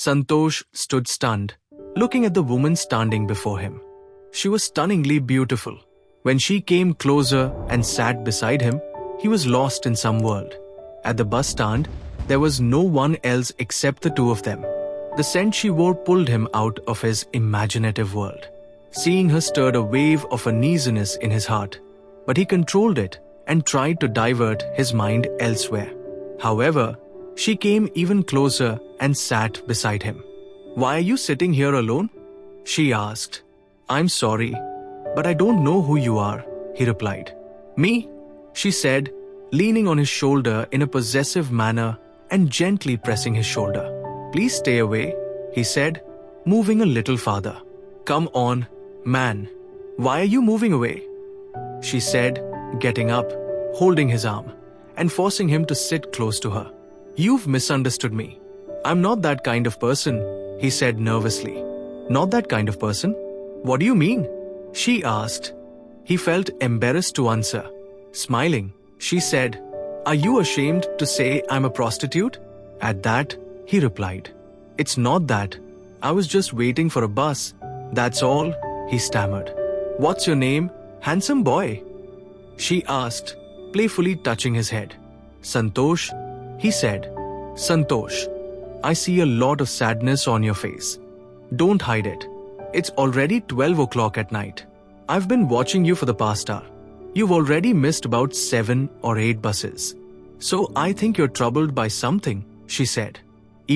Santhosh stood stunned, looking at the woman standing before him. She was stunningly beautiful. When she came closer and sat beside him, he was lost in some world. At the bus stand, there was no one else except the two of them. The scent she wore pulled him out of his imaginative world. Seeing her stirred a wave of uneasiness in his heart, but he controlled it and tried to divert his mind elsewhere. However, she came even closer and sat beside him. "Why are you sitting here alone?" she asked. "I'm sorry, but I don't know who you are," he replied. "Me?" she said, leaning on his shoulder in a possessive manner and gently pressing his shoulder. "Please stay away," he said, moving a little farther. "Come on, man. Why are you moving away?" she said, getting up, holding his arm, and forcing him to sit close to her. "You've misunderstood me. I'm not that kind of person," he said nervously. "Not that kind of person? What do you mean?" she asked. He felt embarrassed to answer. Smiling, she said, "Are you ashamed to say I'm a prostitute?" At that, he replied, "It's not that. I was just waiting for a bus. That's all," he stammered. "What's your name, handsome boy?" she asked, playfully touching his head. "Santhosh," he said. "Santhosh, I see a lot of sadness on your face. Don't hide it. It's already 12 o'clock at night. I've been watching you for the past hour. You've already missed about 7 or 8 buses. So I think you're troubled by something," she said.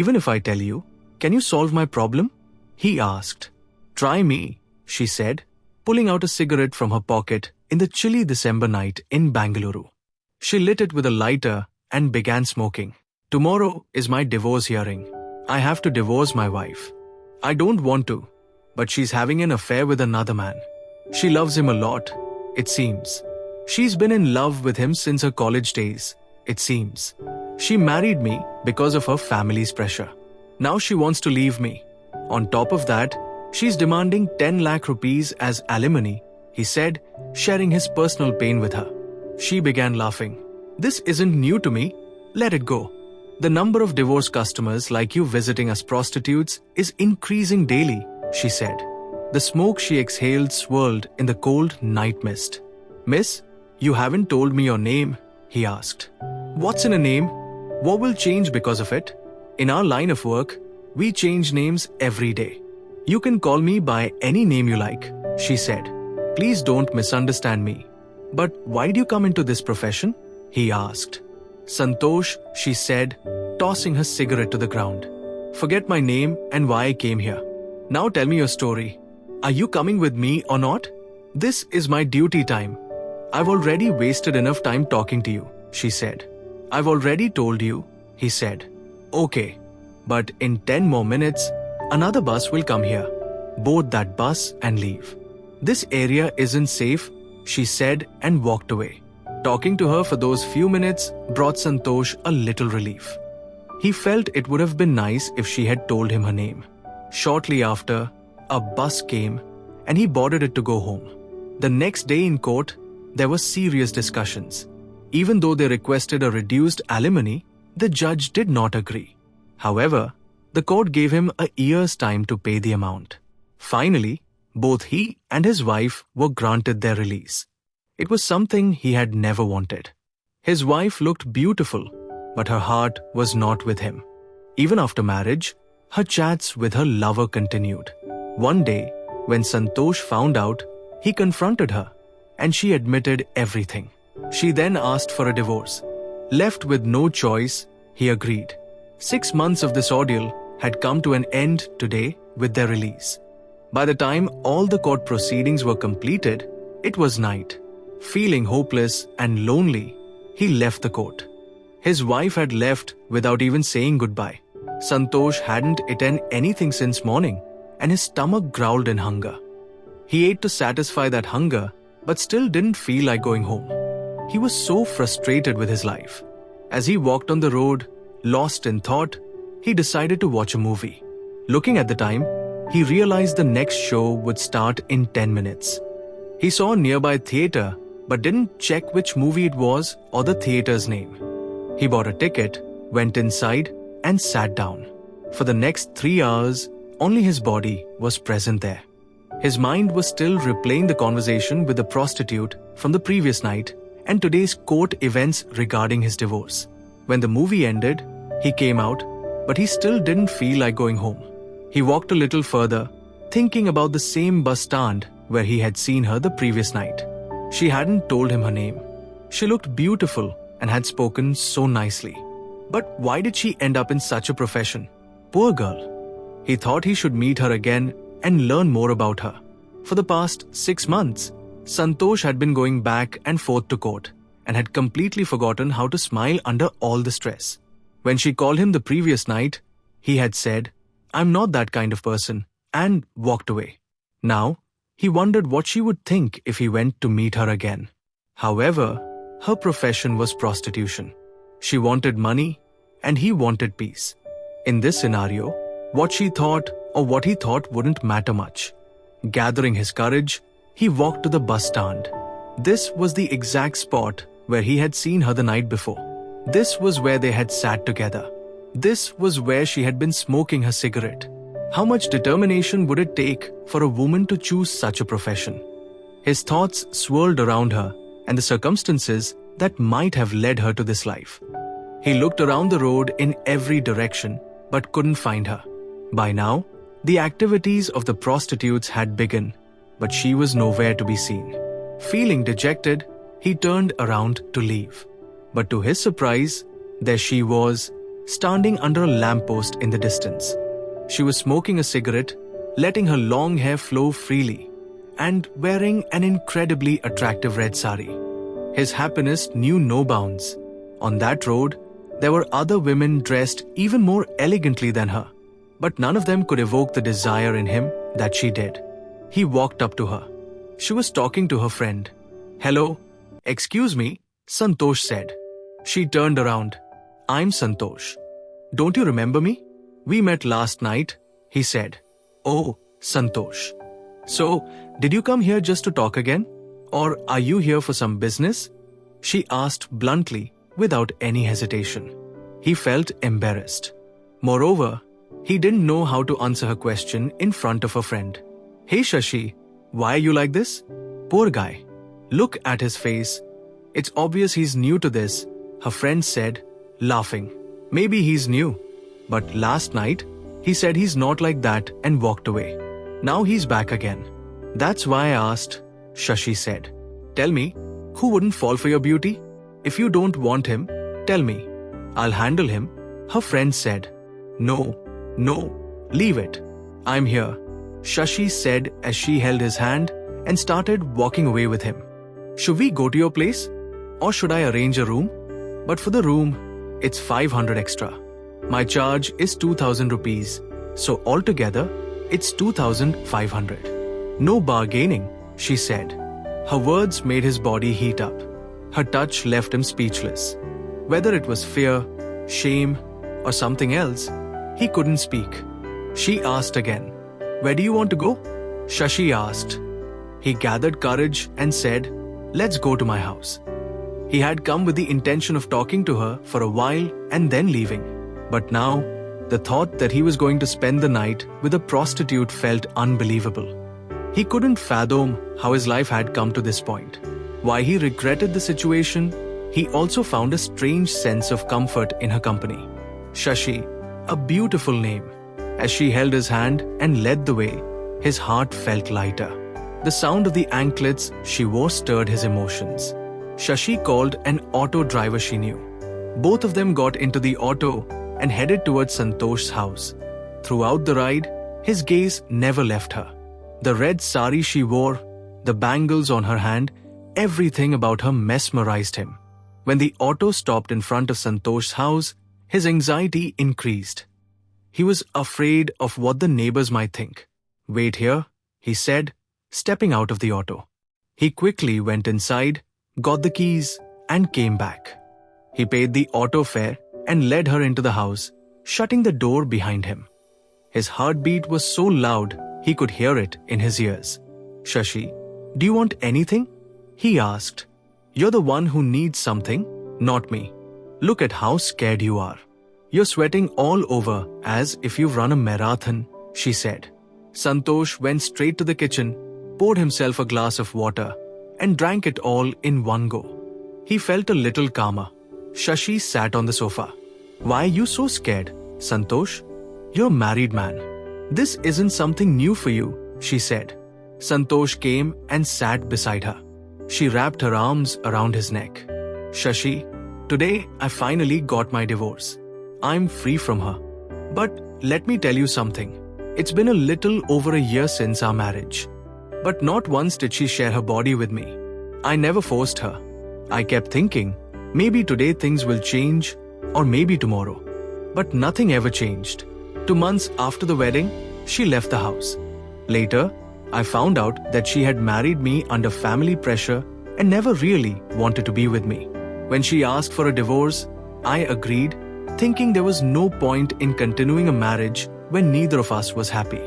"Even if I tell you, can you solve my problem?" he asked. "Try me," she said, pulling out a cigarette from her pocket in the chilly December night in Bangalore. She lit it with a lighter and began smoking. "Tomorrow is my divorce hearing. I have to divorce my wife. I don't want to, but she's having an affair with another man. She loves him a lot, it seems. She's been in love with him since her college days, it seems. She married me because of her family's pressure. Now she wants to leave me. On top of that, she's demanding 10 lakh rupees as alimony," he said, sharing his personal pain with her. She began laughing. "This isn't new to me. Let it go. The number of divorced customers like you visiting us prostitutes is increasing daily," she said. The smoke she exhaled swirled in the cold night mist. "Miss, you haven't told me your name," he asked. "What's in a name? What will change because of it? In our line of work, we change names every day. You can call me by any name you like," she said. "Please don't misunderstand me. But why do you come into this profession?" he asked. "Santhosh," she said, tossing her cigarette to the ground. "Forget my name and why I came here. Now tell me your story. Are you coming with me or not? This is my duty time. I've already wasted enough time talking to you," she said. "I've already told you," he said. "Okay, but in 10 more minutes, another bus will come here. Board that bus and leave. This area isn't safe," she said and walked away. Talking to her for those few minutes brought Santhosh a little relief. He felt it would have been nice if she had told him her name. Shortly after, a bus came and he boarded it to go home. The next day in court, there were serious discussions. Even though they requested a reduced alimony, the judge did not agree. However, the court gave him a year's time to pay the amount. Finally, both he and his wife were granted their release. It was something he had never wanted. His wife looked beautiful, but her heart was not with him. Even after marriage, her chats with her lover continued. One day, when Santhosh found out, he confronted her, and she admitted everything. She then asked for a divorce. Left with no choice, he agreed. 6 months of this ordeal had come to an end today with their release. By the time all the court proceedings were completed, it was night. Feeling hopeless and lonely, he left the court. His wife had left without even saying goodbye. Santhosh hadn't eaten anything since morning, and his stomach growled in hunger. He ate to satisfy that hunger, but still didn't feel like going home. He was so frustrated with his life. As he walked on the road, lost in thought, he decided to watch a movie. Looking at the time, he realized the next show would start in 10 minutes. He saw a nearby theater, but didn't check which movie it was or the theater's name. He bought a ticket, went inside, and sat down. For the next 3 hours, only his body was present there. His mind was still replaying the conversation with the prostitute from the previous night and today's court events regarding his divorce. When the movie ended, he came out, but he still didn't feel like going home. He walked a little further, thinking about the same bus stand where he had seen her the previous night. She hadn't told him her name. She looked beautiful and had spoken so nicely. But why did she end up in such a profession? Poor girl. He thought he should meet her again and learn more about her. For the past 6 months, Santhosh had been going back and forth to court and had completely forgotten how to smile under all the stress. When she called him the previous night, he had said, "I'm not that kind of person," and walked away. Now, he wondered what she would think if he went to meet her again. However, her profession was prostitution. She wanted money, and he wanted peace. In this scenario, what she thought or what he thought wouldn't matter much. Gathering his courage, he walked to the bus stand. This was the exact spot where he had seen her the night before. This was where they had sat together. This was where she had been smoking her cigarette. How much determination would it take for a woman to choose such a profession? His thoughts swirled around her and the circumstances that might have led her to this life. He looked around the road in every direction but couldn't find her. By now, the activities of the prostitutes had begun, but she was nowhere to be seen. Feeling dejected, he turned around to leave. But to his surprise, there she was, standing under a lamppost in the distance. She was smoking a cigarette, letting her long hair flow freely, and wearing an incredibly attractive red saree. His happiness knew no bounds. On that road, there were other women dressed even more elegantly than her, but none of them could evoke the desire in him that she did. He walked up to her. She was talking to her friend. "Hello." "Excuse me," Santhosh said. She turned around. "I'm Santhosh. Don't you remember me? We met last night," he said. "Oh, Santhosh. So, did you come here just to talk again? Or are you here for some business?" She asked bluntly, without any hesitation. He felt embarrassed. Moreover, he didn't know how to answer her question in front of her friend. "Hey Shashi, why are you like this?" Poor guy. Look at his face. It's obvious he's new to this, her friend said, laughing. Maybe he's new. But last night, he said he's not like that and walked away. Now he's back again. "That's why I asked," Shashi said. "Tell me, who wouldn't fall for your beauty? If you don't want him, tell me. I'll handle him," her friend said. No, leave it. I'm here," Shashi said as she held his hand and started walking away with him. "Should we go to your place? Or should I arrange a room? But for the room, it's 500 extra. My charge is 2000 rupees, so altogether, it's 2500. "No bargaining," she said. Her words made his body heat up. Her touch left him speechless. Whether it was fear, shame, or something else, he couldn't speak. She asked again, "Where do you want to go?" Shashi asked. He gathered courage and said, "Let's go to my house." He had come with the intention of talking to her for a while and then leaving. But now, the thought that he was going to spend the night with a prostitute felt unbelievable. He couldn't fathom how his life had come to this point. While he regretted the situation, he also found a strange sense of comfort in her company. Shashi, a beautiful name. As she held his hand and led the way, his heart felt lighter. The sound of the anklets she wore stirred his emotions. Shashi called an auto driver she knew. Both of them got into the auto and headed towards Santosh's house. Throughout the ride, his gaze never left her. The red sari she wore, the bangles on her hand, everything about her mesmerized him. When the auto stopped in front of Santosh's house, his anxiety increased. He was afraid of what the neighbors might think. "Wait here," he said, stepping out of the auto. He quickly went inside, got the keys, and came back. He paid the auto fare and led her into the house, shutting the door behind him. His heartbeat was so loud he could hear it in his ears. "Shashi, do you want anything?" he asked. "You're the one who needs something, not me. Look at how scared you are." You're sweating all over as if you've run a marathon, she said. Santhosh went straight to the kitchen, poured himself a glass of water, and drank it all in one go. He felt a little calmer. Shashi sat on the sofa. Why are you so scared, Santhosh? You're a married man. This isn't something new for you, she said. Santhosh came and sat beside her. She wrapped her arms around his neck. Shashi, today I finally got my divorce. I'm free from her. But let me tell you something. It's been a little over a year since our marriage. But not once did she share her body with me. I never forced her. I kept thinking, maybe today things will change, or maybe tomorrow. But nothing ever changed. 2 months after the wedding, she left the house. Later, I found out that she had married me under family pressure and never really wanted to be with me. When she asked for a divorce, I agreed, thinking there was no point in continuing a marriage when neither of us was happy.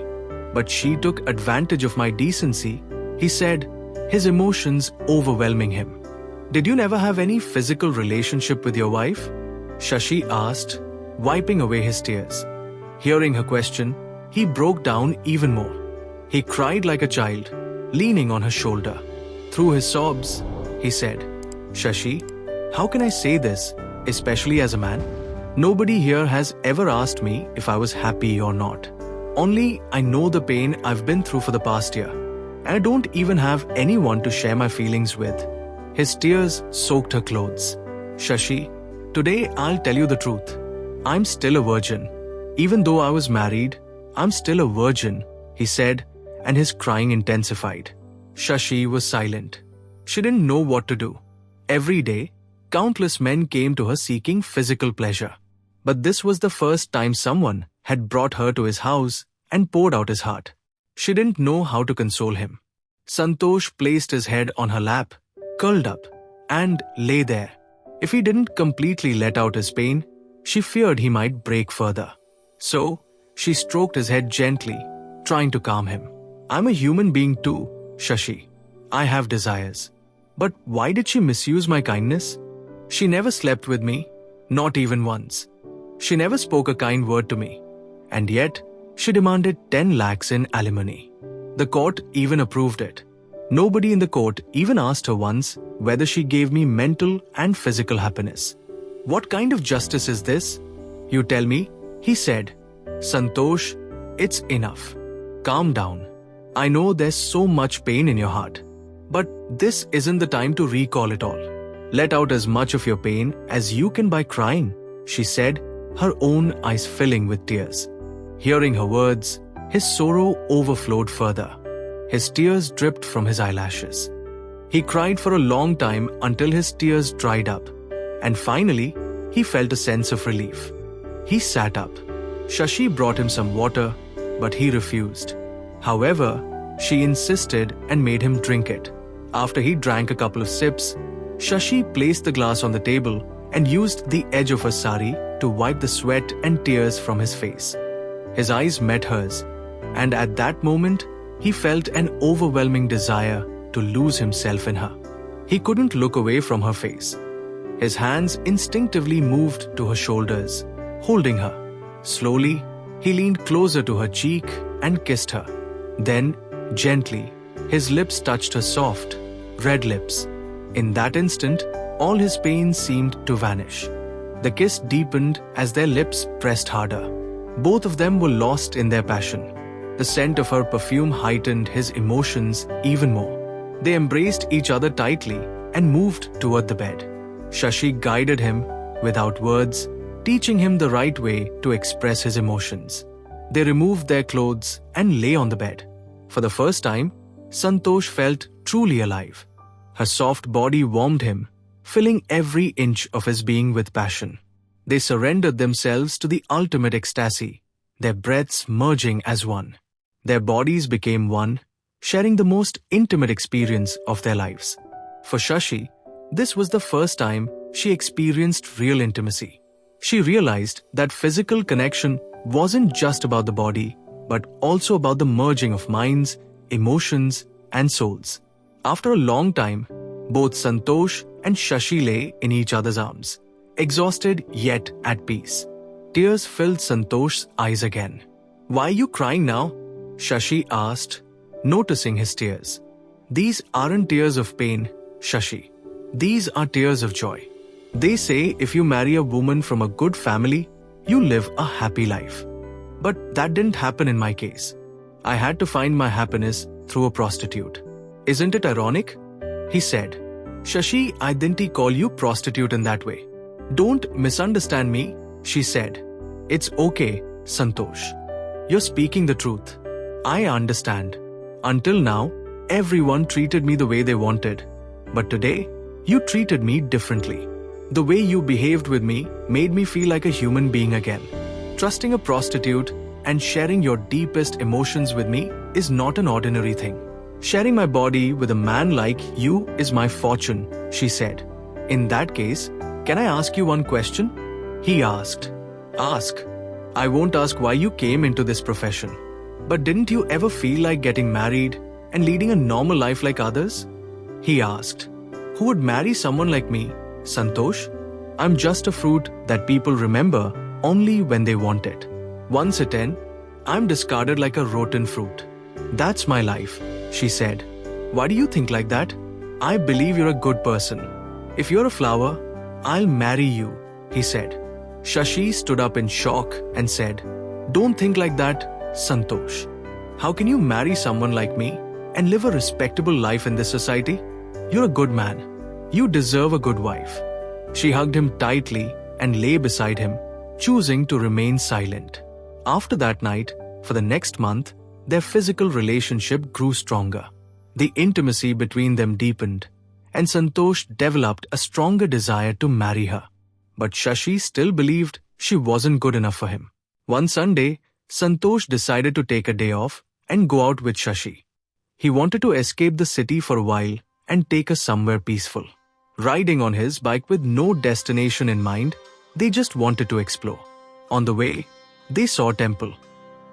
But she took advantage of my decency, he said, his emotions overwhelming him. Did you never have any physical relationship with your wife? Shashi asked, wiping away his tears. Hearing her question, he broke down even more. He cried like a child, leaning on her shoulder. Through his sobs, he said, Shashi, how can I say this, especially as a man? Nobody here has ever asked me if I was happy or not. Only I know the pain I've been through for the past year. And I don't even have anyone to share my feelings with. His tears soaked her clothes. Shashi, today I'll tell you the truth. I'm still a virgin. Even though I was married, I'm still a virgin, he said, and his crying intensified. Shashi was silent. She didn't know what to do. Every day, countless men came to her seeking physical pleasure. But this was the first time someone had brought her to his house and poured out his heart. She didn't know how to console him. Santhosh placed his head on her lap, curled up, and lay there. If he didn't completely let out his pain, she feared he might break further. So, she stroked his head gently, trying to calm him. I'm a human being too, Shashi. I have desires. But why did she misuse my kindness? She never slept with me, not even once. She never spoke a kind word to me. And yet, she demanded 10 lakhs in alimony. The court even approved it. Nobody in the court even asked her once whether she gave me mental and physical happiness. What kind of justice is this? You tell me, he said. Santhosh, it's enough. Calm down. I know there's so much pain in your heart. But this isn't the time to recall it all. Let out as much of your pain as you can by crying, she said, her own eyes filling with tears. Hearing her words, his sorrow overflowed further. His tears dripped from his eyelashes. He cried for a long time until his tears dried up. And finally, he felt a sense of relief. He sat up. Shashi brought him some water, but he refused. However, she insisted and made him drink it. After he drank a couple of sips, Shashi placed the glass on the table and used the edge of her saree to wipe the sweat and tears from his face. His eyes met hers, and at that moment, he felt an overwhelming desire to lose himself in her. He couldn't look away from her face. His hands instinctively moved to her shoulders, holding her. Slowly, he leaned closer to her cheek and kissed her. Then, gently, his lips touched her soft, red lips. In that instant, all his pain seemed to vanish. The kiss deepened as their lips pressed harder. Both of them were lost in their passion. The scent of her perfume heightened his emotions even more. They embraced each other tightly and moved toward the bed. Shashi guided him without words, teaching him the right way to express his emotions. They removed their clothes and lay on the bed. For the first time, Santhosh felt truly alive. Her soft body warmed him, filling every inch of his being with passion. They surrendered themselves to the ultimate ecstasy, their breaths merging as one. Their bodies became one, sharing the most intimate experience of their lives. For Shashi, this was the first time she experienced real intimacy. She realized that physical connection wasn't just about the body, but also about the merging of minds, emotions, and souls. After a long time, both Santhosh and Shashi lay in each other's arms, exhausted yet at peace. Tears filled Santosh's eyes again. "Why are you crying now?" Shashi asked, noticing his tears. "These aren't tears of pain, Shashi. These are tears of joy. They say if you marry a woman from a good family, you live a happy life. But that didn't happen in my case. I had to find my happiness through a prostitute. Isn't it ironic?" He said. "Shashi, I didn't call you prostitute in that way. Don't misunderstand me," she said. "It's okay, Santhosh. You're speaking the truth. I understand. Until now, everyone treated me the way they wanted. But today, you treated me differently. The way you behaved with me made me feel like a human being again. Trusting a prostitute and sharing your deepest emotions with me is not an ordinary thing. Sharing my body with a man like you is my fortune," she said. "In that case, can I ask you one question?" he asked. "Ask. I won't ask why you came into this profession. But didn't you ever feel like getting married and leading a normal life like others?" he asked. "Who would marry someone like me, Santhosh? I'm just a fruit that people remember only when they want it. Once eaten, I'm discarded like a rotten fruit. That's my life," she said. "Why do you think like that? I believe you're a good person. If you're a flower, I'll marry you," he said. Shashi stood up in shock and said, "Don't think like that, Santhosh. How can you marry someone like me and live a respectable life in this society? You're a good man. You deserve a good wife." She hugged him tightly and lay beside him, choosing to remain silent. After that night, for the next month, their physical relationship grew stronger. The intimacy between them deepened, and Santhosh developed a stronger desire to marry her. But Shashi still believed she wasn't good enough for him. One Sunday, Santhosh decided to take a day off and go out with Shashi. He wanted to escape the city for a while and take us somewhere peaceful. Riding on his bike with no destination in mind, they just wanted to explore. On the way, they saw a temple.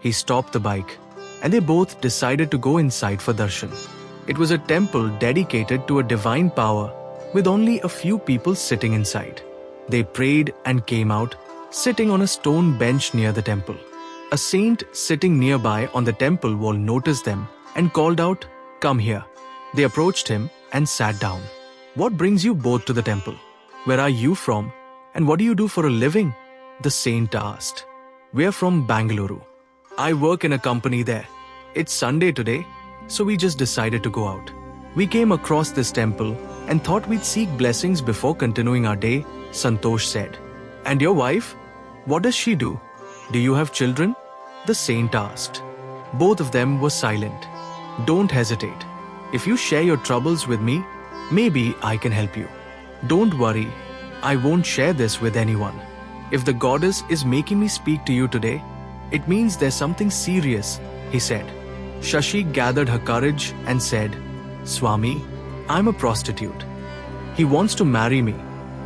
He stopped the bike, and they both decided to go inside for darshan. It was a temple dedicated to a divine power, with only a few people sitting inside. They prayed and came out, sitting on a stone bench near the temple. A saint sitting nearby on the temple wall noticed them and called out, "Come here." They approached him and sat down. "What brings you both to the temple? Where are you from? And what do you do for a living?" the saint asked. "We're from Bangalore. I work in a company there. It's Sunday today, so we just decided to go out. We came across this temple and thought we'd seek blessings before continuing our day," Santhosh said. "And your wife? What does she do? Do you have children?" the saint asked. Both of them were silent. "Don't hesitate. If you share your troubles with me, maybe I can help you. Don't worry, I won't share this with anyone. If the goddess is making me speak to you today, it means there's something serious," he said. Shashi gathered her courage and said, "Swami, I'm a prostitute. He wants to marry me,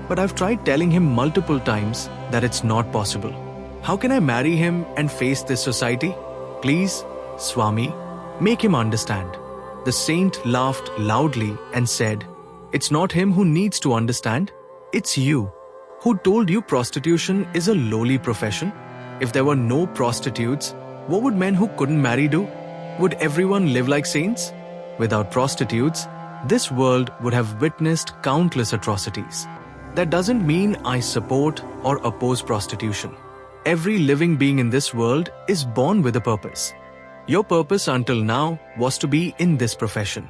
but I've tried telling him multiple times that it's not possible. How can I marry him and face this society? Please, Swami, make him understand." The saint laughed loudly and said, "It's not him who needs to understand. It's you. Who told you prostitution is a lowly profession? If there were no prostitutes, what would men who couldn't marry do? Would everyone live like saints? Without prostitutes, this world would have witnessed countless atrocities. That doesn't mean I support or oppose prostitution. Every living being in this world is born with a purpose. Your purpose until now was to be in this profession.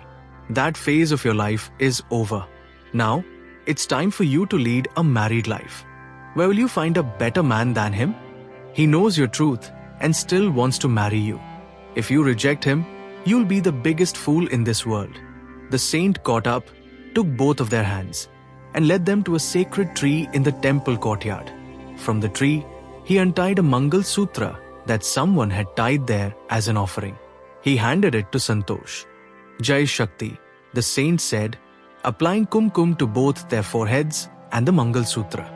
That phase of your life is over. Now, it's time for you to lead a married life. Where will you find a better man than him? He knows your truth and still wants to marry you. If you reject him, you'll be the biggest fool in this world." The saint got up, took both of their hands, and led them to a sacred tree in the temple courtyard. From the tree, he untied a Mangal Sutra that someone had tied there as an offering. He handed it to Santhosh. "Jai Shakti," the saint said, applying kumkum to both their foreheads and the Mangal Sutra.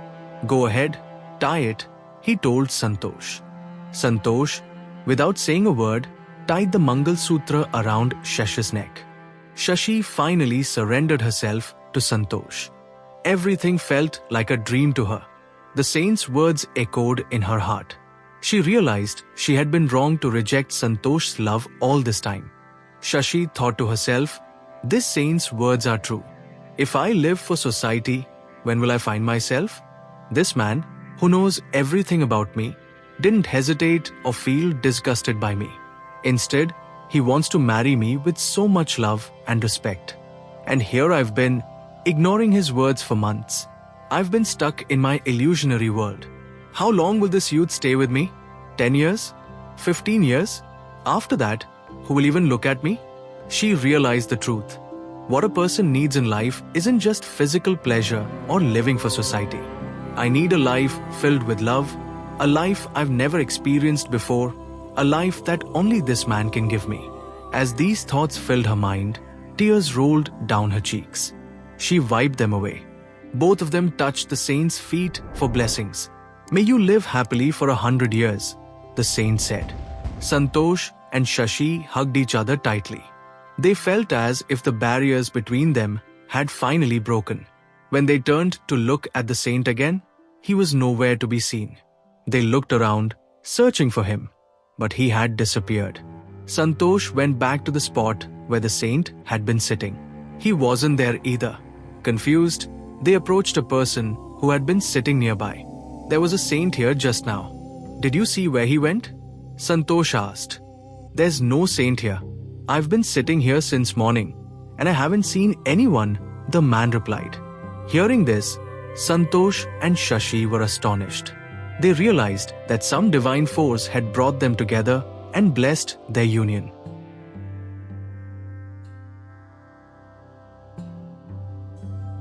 "Go ahead, tie it," he told Santhosh. Santhosh, without saying a word, tied the Mangal Sutra around Shashi's neck. Shashi finally surrendered herself to Santhosh. Everything felt like a dream to her. The saint's words echoed in her heart. She realized she had been wrong to reject Santhosh's love all this time. Shashi thought to herself, "This saint's words are true. If I live for society, when will I find myself?" This man, who knows everything about me, didn't hesitate or feel disgusted by me. Instead, he wants to marry me with so much love and respect. And here I've been, ignoring his words for months. I've been stuck in my illusionary world. How long will this youth stay with me? 10 years? 15 years? After that, who will even look at me? She realized the truth. What a person needs in life isn't just physical pleasure or living for society. I need a life filled with love, a life I've never experienced before, a life that only this man can give me. As these thoughts filled her mind, tears rolled down her cheeks. She wiped them away. Both of them touched the saint's feet for blessings. "May you live happily for 100 years, the saint said. Santhosh and Shashi hugged each other tightly. They felt as if the barriers between them had finally broken. When they turned to look at the saint again, he was nowhere to be seen. They looked around, searching for him, but he had disappeared. Santhosh went back to the spot where the saint had been sitting. He wasn't there either. Confused, they approached a person who had been sitting nearby. "There was a saint here just now. Did you see where he went?" Santhosh asked. "There's no saint here. I've been sitting here since morning, and I haven't seen anyone," the man replied. Hearing this, Santhosh and Shashi were astonished. They realized that some divine force had brought them together and blessed their union.